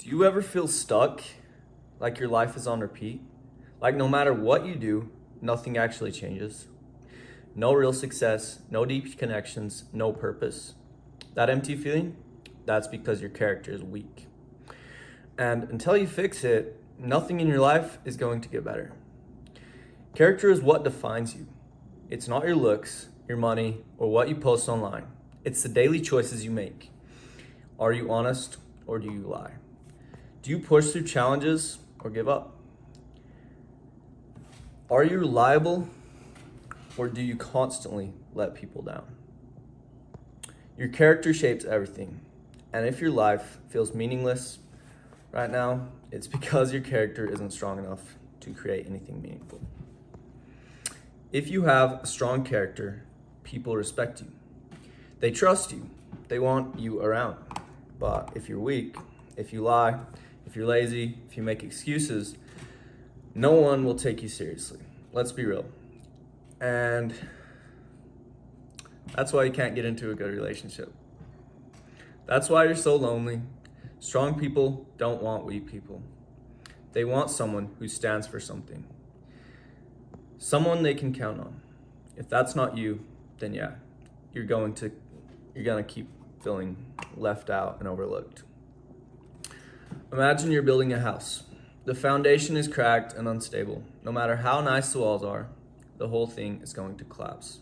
Do you ever feel stuck, like your life is on repeat? Like no matter what you do, nothing actually changes? No real success, no deep connections, no purpose. That empty feeling, that's because your character is weak. And until you fix it, nothing in your life is going to get better. Character is what defines you. It's not your looks, your money, or what you post online. It's the daily choices you make. Are you honest or do you lie? Do you push through challenges or give up? Are you reliable or do you constantly let people down? Your character shapes everything. And if your life feels meaningless right now, it's because your character isn't strong enough to create anything meaningful. If you have a strong character, people respect you. They trust you. They want you around. But if you're weak, if you lie, if you're lazy, if you make excuses, no one will take you seriously. Let's be real. And that's why you can't get into a good relationship. That's why you're so lonely. Strong people don't want weak people. They want someone who stands for something. Someone they can count on. If that's not you, then yeah, you're gonna keep feeling left out and overlooked. Imagine you're building a house. The foundation is cracked and unstable. No matter how nice the walls are, the whole thing is going to collapse.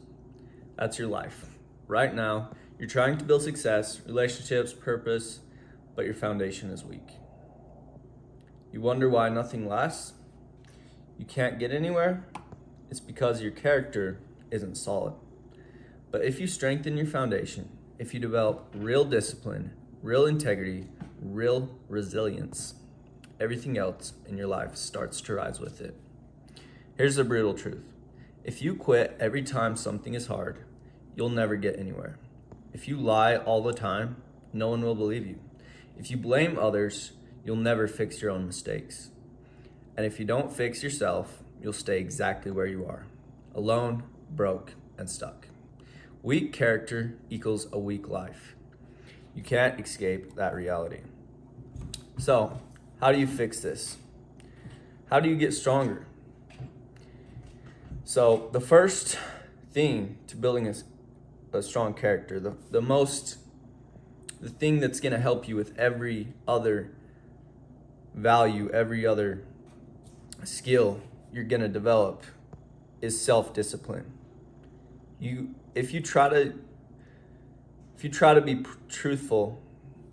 That's your life. Right now, you're trying to build success, relationships, purpose, but your foundation is weak. You wonder why nothing lasts? You can't get anywhere? It's because your character isn't solid. But if you strengthen your foundation, if you develop real discipline, real integrity, real resilience, everything else in your life starts to rise with it. Here's the brutal truth. If you quit every time something is hard, you'll never get anywhere. If you lie all the time, no one will believe you. If you blame others, you'll never fix your own mistakes. And if you don't fix yourself, you'll stay exactly where you are, alone, broke, and stuck. Weak character equals a weak life. You can't escape that reality. So, how do you fix this? How do you get stronger? So, the first thing to building a strong character, the thing that's going to help you with every other value, every other skill you're going to develop is self-discipline. If you try to be truthful,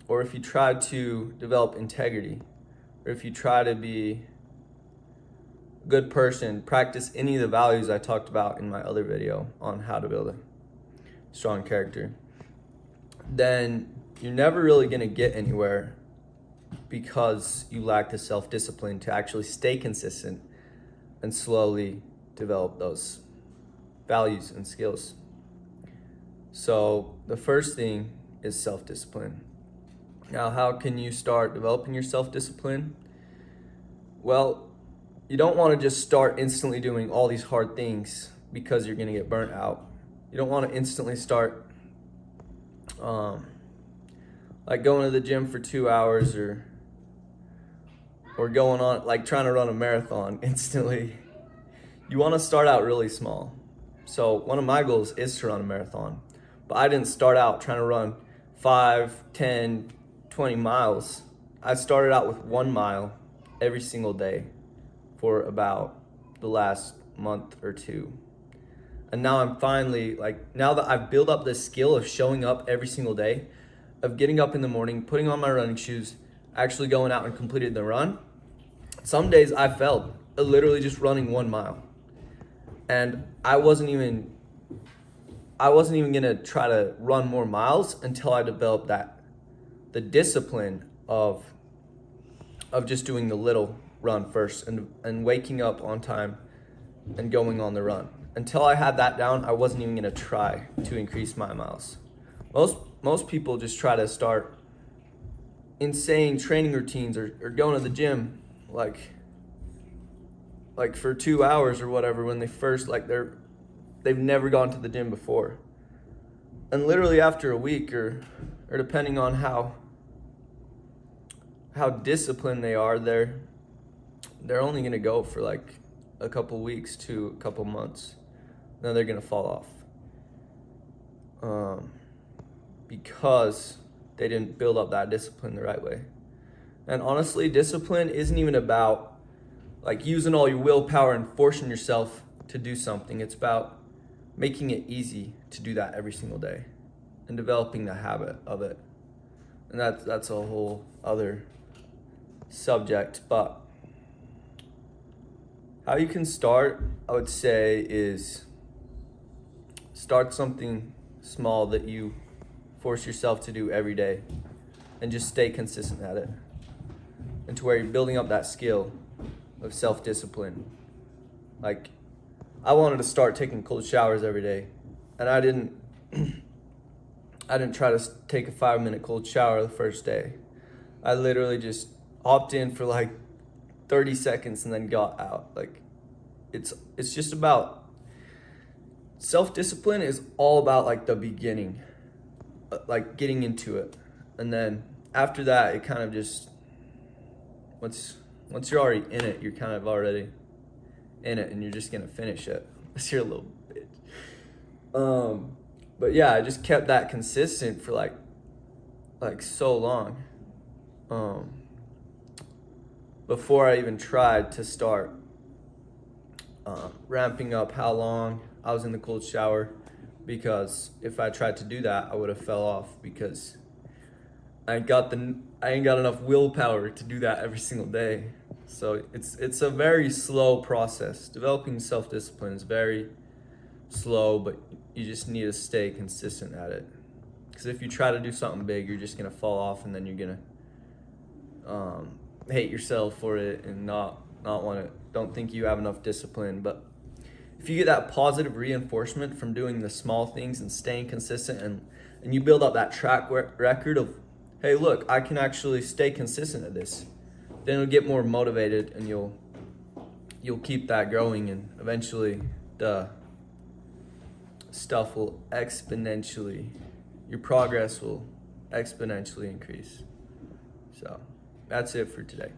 or if you try to develop integrity, or if you try to be a good person, practice any of the values I talked about in my other video on how to build a strong character, then you're never really going to get anywhere because you lack the self-discipline to actually stay consistent and slowly develop those values and skills. So the first thing is self-discipline. Now, how can you start developing your self-discipline? Well, you don't want to just start instantly doing all these hard things because you're going to get burnt out. You don't want to instantly start like going to the gym for 2 hours or going on like trying to run a marathon instantly. You want to start out really small. So one of my goals is to run a marathon, but I didn't start out trying to run 5, 10, 20 miles. I started out with 1 mile every single day for about the last month or two. And now I'm finally, now that I've built up this skill of showing up every single day, of getting up in the morning, putting on my running shoes, actually going out and completing the run. Some days I failed, literally just running 1 mile. And I wasn't even gonna try to run more miles until I developed the discipline of just doing the little run first and waking up on time and going on the run. Until I had that down, I wasn't even gonna try to increase my miles. Most people just try to start insane training routines or going to the gym like for 2 hours or whatever when they first they've never gone to the gym before. And literally after a week or depending on how how disciplined they are, they're only gonna go for like a couple weeks to a couple months. Then they're gonna fall off. Because they didn't build up that discipline the right way. And honestly, discipline isn't even about like using all your willpower and forcing yourself to do something. It's about making it easy to do that every single day and developing the habit of it. And that's a whole other subject. But how you can start, I would say, is start something small that you force yourself to do every day and just stay consistent at it, and to where you're building up that skill of self-discipline. Like, I wanted to start taking cold showers every day, and I didn't try to take a 5-minute cold shower the first day. I literally just hopped in for like 30 seconds and then got out. Like, it's just about self-discipline is all about like the beginning, like getting into it, and then after that it kind of just once you're already in it, you're kind of already in it and you're just gonna finish it. You're a little bitch. But yeah, I just kept that consistent for like so long before I even tried to start ramping up how long I was in the cold shower, because if I tried to do that, I would have fell off, because I ain't got enough willpower to do that every single day. So it's a very slow process. Developing self-discipline is very slow, but you just need to stay consistent at it. Because if you try to do something big, you're just gonna fall off, and then you're gonna hate yourself for it and not want to. Don't think you have enough discipline. But if you get that positive reinforcement from doing the small things and staying consistent, and you build up that track record of, hey, look, I can actually stay consistent at this, then you'll get more motivated, and you'll keep that growing, and eventually the stuff will your progress will exponentially increase. So that's it for today.